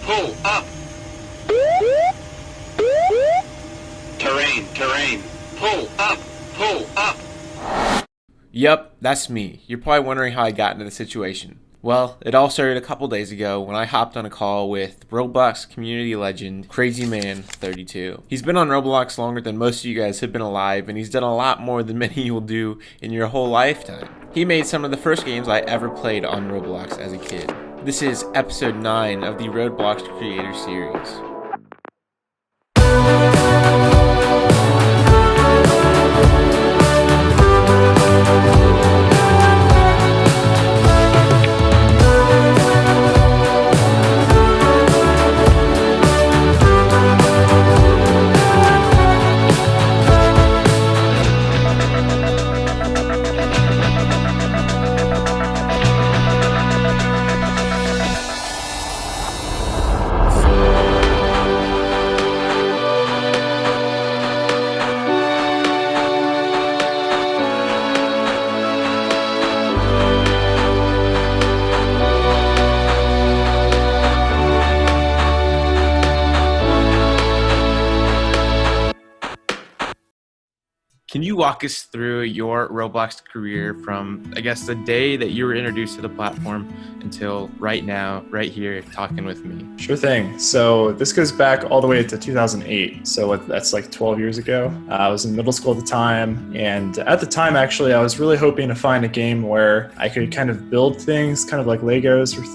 pull up. Terrain, pull up, pull up. Yep, that's me. You're probably wondering how I got into the situation. Well, it all started a couple days ago when I hopped on a call with Roblox community legend Crazy Man 32. He's been on Roblox longer than most of you guys have been alive, and he's done a lot more than many of you will do in your whole lifetime. He made some of the first games I ever played on Roblox as a kid. This is episode 9 of the Roadblocks creator series. Can you walk us through your Roblox career from, I guess, the day that you were introduced to the platform until right now, right here, talking with me? Sure thing. So this goes back all the way to 2008. So that's like 12 years ago. I was in middle school at the time. And at the time, actually, I was really hoping to find a game where I could kind of build things, kind of like Legos or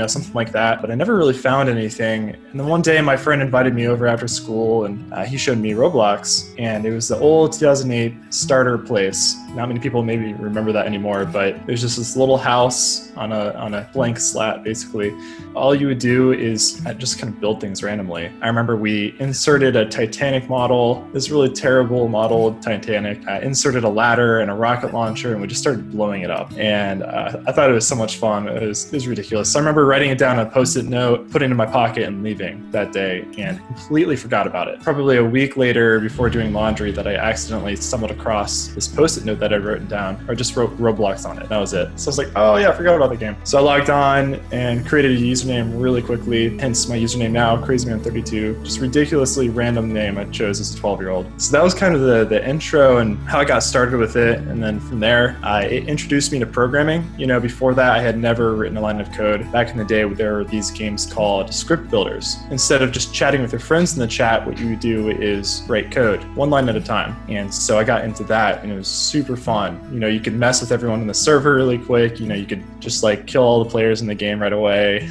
something like that. But I never really found anything. And then one day, my friend invited me over after school, and he showed me Roblox. And it was the old 2008 starter place. Not many people maybe remember that anymore, but there's just this little house on a blank slat, basically. All you would do is just kind of build things randomly. I remember we inserted a Titanic model, this really terrible model of Titanic, inserted a ladder and a rocket launcher, and we just started blowing it up. And I thought it was so much fun. It was ridiculous. So I remember writing it down on a Post-it note, putting it in my pocket and leaving that day, and completely forgot about it. Probably a week later, before doing laundry, that I accidentally stumbled across this Post-it note that I'd written down. I just wrote Roblox on it. That was it. So I was like, oh yeah, I forgot about the game. So I logged on and created a username really quickly, hence my username now, CrazyMan32. Just ridiculously random name I chose as a 12-year-old. So that was kind of the intro and how I got started with it. And then from there, it introduced me to programming. Before that, I had never written a line of code. Back in the day, there were these games called script builders. Instead of just chatting with your friends in the chat, what you would do is write code, one line at a time. And so I got into that, and it was super fun. You could mess with everyone in the server really quick. You could just like kill all the players in the game right away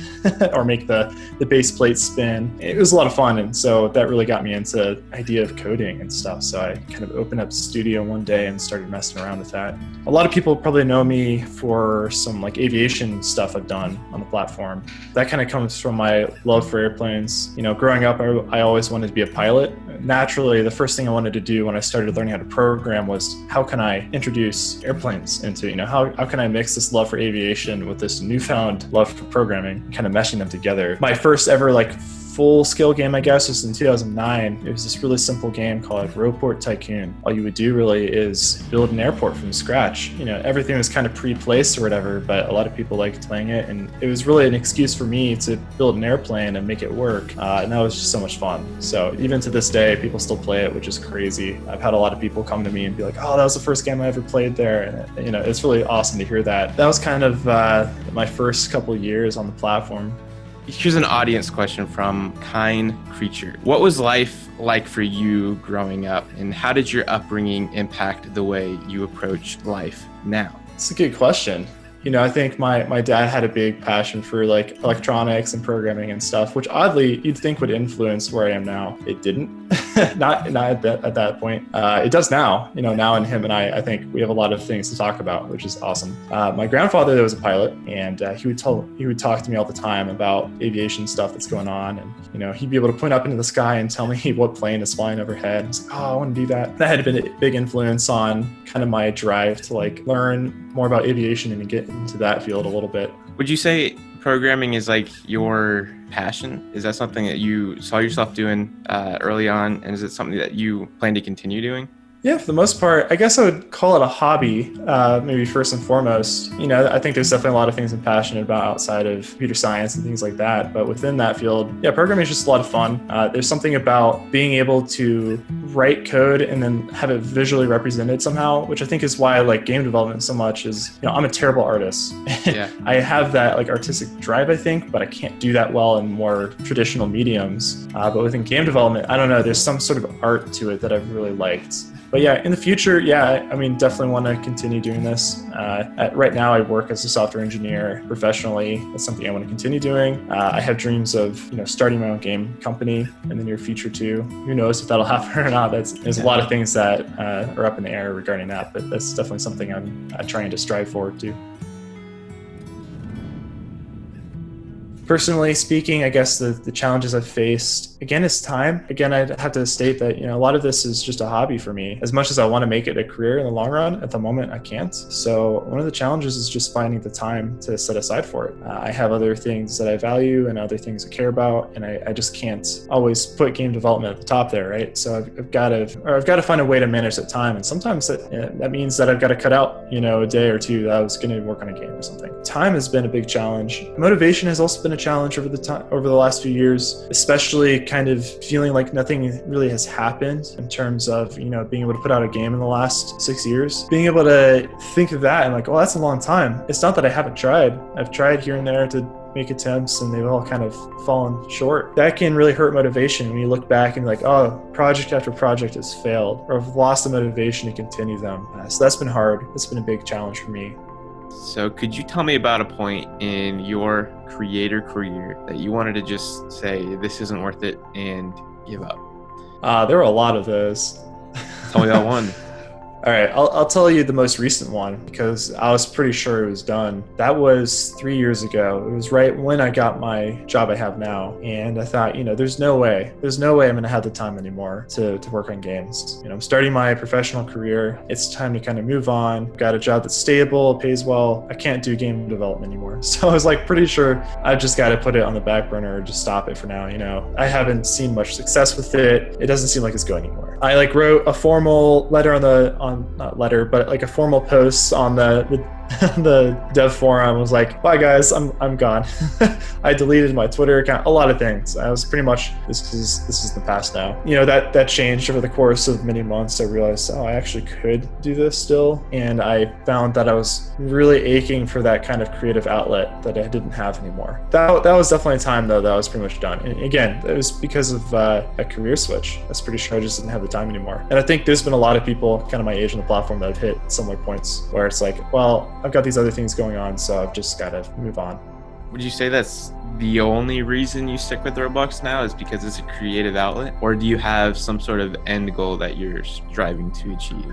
or make the base plate spin. It was a lot of fun. And so that really got me into the idea of coding and stuff. So I kind of opened up Studio one day and started messing around with that. A lot of people probably know me for some like aviation stuff I've done on the platform. That kind of comes from my love for airplanes. Growing up, I always wanted to be a pilot. Naturally, the first thing I wanted to do when I started learning how to program was, how can I introduce airplanes into, how can I mix this love for aviation with this newfound love for programming, kind of meshing them together. My first ever full-scale game, I guess, was in 2009. It was this really simple game called Roadport Tycoon. All you would do really is build an airport from scratch. Everything was kind of pre-placed or whatever, but a lot of people liked playing it, and it was really an excuse for me to build an airplane and make it work, and that was just so much fun. So even to this day, people still play it, which is crazy. I've had a lot of people come to me and be like, oh, that was the first game I ever played there, and it's really awesome to hear that. That was kind of my first couple years on the platform. Here's an audience question from Kind Creature. What was life like for you growing up, and how did your upbringing impact the way you approach life now? It's a good question. I think my dad had a big passion for electronics and programming and stuff, which oddly you'd think would influence where I am now. It didn't. not at that point. It does now. Now in him and I think we have a lot of things to talk about, which is awesome. My grandfather, there was a pilot, and he would talk to me all the time about aviation stuff that's going on, and he'd be able to point up into the sky and tell me what plane is flying overhead. I was like, oh, I want to do that. That had been a big influence on kind of my drive to learn more about aviation and get into that field a little bit. Would you say programming is your passion? Is that something that you saw yourself doing early on, and is it something that you plan to continue doing? Yeah, for the most part, I guess I would call it a hobby, maybe first and foremost. I think there's definitely a lot of things I'm passionate about outside of computer science and things like that. But within that field, yeah, programming is just a lot of fun. There's something about being able to write code and then have it visually represented somehow, which I think is why I like game development so much. I'm a terrible artist. Yeah. I have that like artistic drive, I think, but I can't do that well in more traditional mediums. But within game development, I don't know, there's some sort of art to it that I've really liked. But yeah, in the future, yeah, I mean, definitely want to continue doing this. Right now, I work as a software engineer professionally. That's something I want to continue doing. I have dreams of, starting my own game company in the near future too. Who knows if that'll happen or not? There's a lot of things that are up in the air regarding that, but that's definitely something I'm trying to strive forward to. Personally speaking, I guess the challenges I've faced, again, is time. Again, I'd have to state that, a lot of this is just a hobby for me. As much as I want to make it a career in the long run, at the moment, I can't. So one of the challenges is just finding the time to set aside for it. I have other things that I value and other things I care about, and I just can't always put game development at the top there, right? So I've got to find a way to manage that time. And sometimes that means that I've got to cut out, a day or two that I was going to work on a game or something. Time has been a big challenge. Motivation has also been a challenge over the last few years, especially kind of feeling like nothing really has happened in terms of being able to put out a game in the last 6 years. Being able to think of that and like, oh, that's a long time. It's not that I haven't tried. I've tried here and there to make attempts and they've all kind of fallen short. That can really hurt motivation when you look back and like, oh, project after project has failed, or I've lost the motivation to continue them. So that's been hard. That's been a big challenge for me. So could you tell me about a point in your creator career that you wanted to just say, this isn't worth it, and give up? There were a lot of those. Tell me about one. All right, I'll tell you the most recent one because I was pretty sure it was done. That was 3 years ago. It was right when I got my job I have now. And I thought, there's no way I'm going to have the time anymore to work on games. I'm starting my professional career. It's time to kind of move on. Got a job that's stable, pays well. I can't do game development anymore. So I was like pretty sure I've just got to put it on the back burner or just stop it for now. I haven't seen much success with it. It doesn't seem like it's going anywhere. I wrote a formal letter not letter, but like a formal post on the dev forum. Was like, bye guys, I'm gone. I deleted my Twitter account, a lot of things. I was pretty much, this is the past now. That changed over the course of many months. I realized, I actually could do this still. And I found that I was really aching for that kind of creative outlet that I didn't have anymore. That was definitely a time though that I was pretty much done. And again, it was because of a career switch. I was pretty sure I just didn't have the time anymore. And I think there's been a lot of people kind of my age on the platform that have hit similar points where it's like, well, I've got these other things going on, so I've just got to move on. Would you say that's the only reason you stick with Roblox now is because it's a creative outlet? Or do you have some sort of end goal that you're striving to achieve?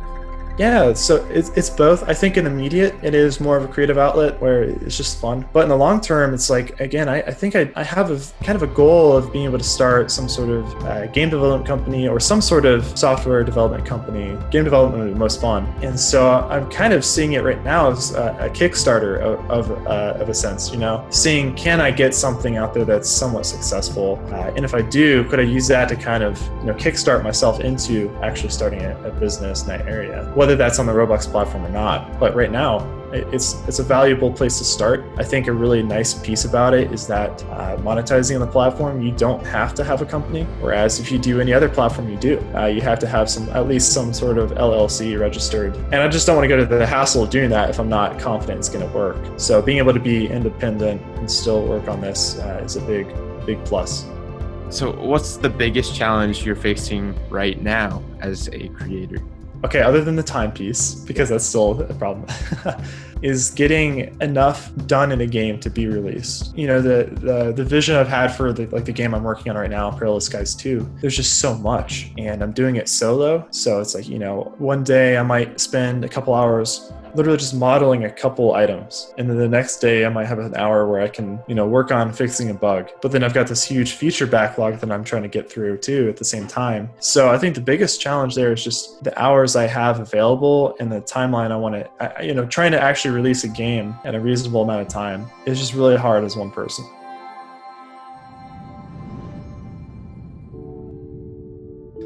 Yeah, so it's both. I think in the immediate, it is more of a creative outlet where it's just fun. But in the long term, it's like, again, I think I have a kind of a goal of being able to start some sort of game development company or some sort of software development company. Game development would be most fun. And so I'm kind of seeing it right now as a Kickstarter of a sense, seeing, can I get something out there that's somewhat successful? And if I do, could I use that to kind of, kickstart myself into actually starting a business in that area? Whether that's on the Roblox platform or not. But right now, it's a valuable place to start. I think a really nice piece about it is that monetizing on the platform, you don't have to have a company. Whereas if you do any other platform, you do. You have to have at least some sort of LLC registered. And I just don't want to go to the hassle of doing that if I'm not confident it's going to work. So being able to be independent and still work on this is a big plus. So what's the biggest challenge you're facing right now as a creator? Okay, other than the time piece, because that's still a problem, is getting enough done in a game to be released. The vision I've had for the game I'm working on right now, Perilous Skies 2, there's just so much, and I'm doing it solo. So it's like, one day I might spend a couple hours literally just modeling a couple items. And then the next day I might have an hour where I can, work on fixing a bug. But then I've got this huge feature backlog that I'm trying to get through too at the same time. So I think the biggest challenge there is just the hours I have available and the timeline I want to, trying to actually release a game in a reasonable amount of time is just really hard as one person.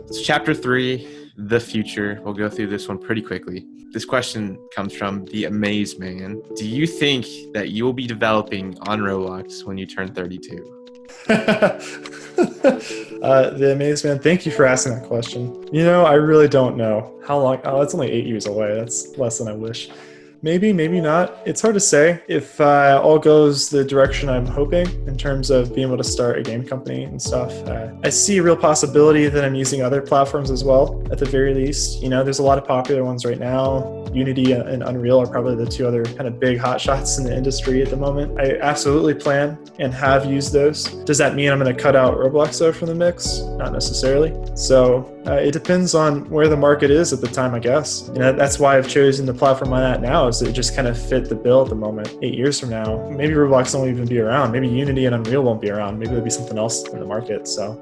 It's chapter 3. the future. We'll go through this one pretty quickly. This question comes from the Amaze Man. Do you think that you will be developing on Roblox when you turn 32? The Amaze Man, thank you for asking that question. I really don't know how long. Oh, that's only 8 years away. That's less than I wish. Maybe, maybe not. It's hard to say if all goes the direction I'm hoping in terms of being able to start a game company and stuff. I see a real possibility that I'm using other platforms as well, at the very least. There's a lot of popular ones right now. Unity and Unreal are probably the two other kind of big hotshots in the industry at the moment. I absolutely plan and have used those. Does that mean I'm going to cut out Roblox though from the mix? Not necessarily. So it depends on where the market is at the time, I guess. That's why I've chosen the platform I'm at now, is it just kind of fit the bill at the moment. 8 years from now, maybe Roblox won't even be around. Maybe Unity and Unreal won't be around. Maybe there'll be something else in the market. So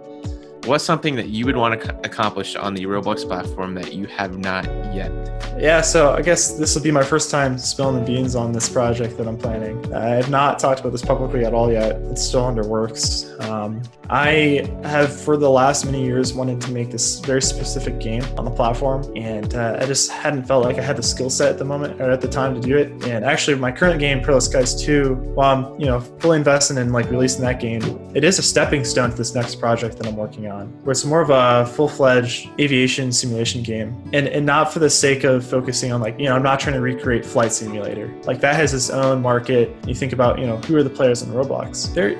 what's something that you would want to accomplish on the Roblox platform that you have not yet? Yeah, so I guess this will be my first time spilling the beans on this project that I'm planning. I have not talked about this publicly at all yet. It's still under works. I have, for the last many years, wanted to make this very specific game on the platform, and I just hadn't felt like I had the skill set at the moment or at the time to do it. And actually, my current game, Peerless Skies 2, while I'm fully invested in releasing that game, it is a stepping stone to this next project that I'm working on, where it's more of a full-fledged aviation simulation game, and not for the sake of focusing on I'm not trying to recreate Flight Simulator. That has its own market. You think about who are the players in Roblox? They're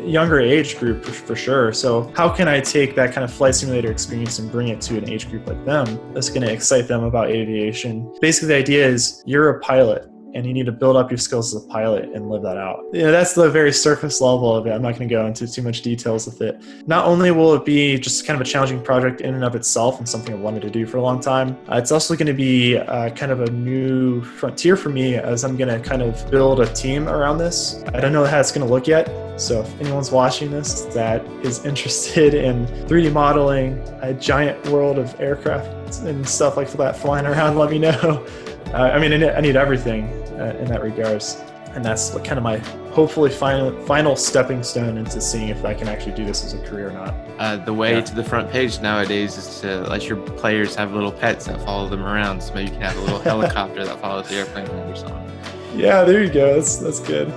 younger age group for sure. So how can I take that kind of Flight Simulator experience and bring it to an age group like them that's going to excite them about aviation? Basically, the idea is you're a pilot, and you need to build up your skills as a pilot and live that out. That's the very surface level of it. I'm not going to go into too much details with it. Not only will it be just kind of a challenging project in and of itself and something I've wanted to do for a long time, it's also going to be kind of a new frontier for me, as I'm going to kind of build a team around this. I don't know how it's going to look yet. So if anyone's watching this that is interested in 3D modeling a giant world of aircraft and stuff like that flying around, let me know. I need everything in that regards. And that's what kind of my hopefully final stepping stone into seeing if I can actually do this as a career or not. The way to the front page nowadays is to let your players have little pets that follow them around. So maybe you can have a little helicopter that follows the airplane around or something. Yeah, there you go. That's good.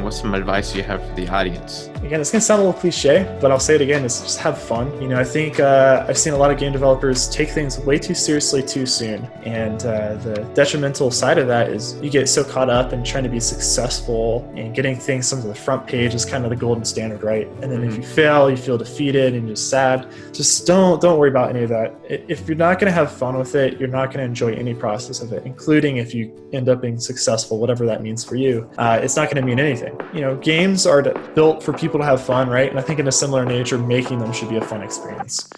What's some advice you have for the audience? Again, it's going to sound a little cliche, but I'll say it again, is just have fun. I think I've seen a lot of game developers take things way too seriously too soon. And the detrimental side of that is you get so caught up in trying to be successful and getting things onto the front page is kind of the golden standard, right? And then if you fail, you feel defeated and you're sad. Just don't worry about any of that. If you're not going to have fun with it, you're not going to enjoy any process of it, including if you end up being successful, whatever that means for you. It's not going to mean anything. Games are built for people to have fun, right? And I think in a similar nature, making them should be a fun experience.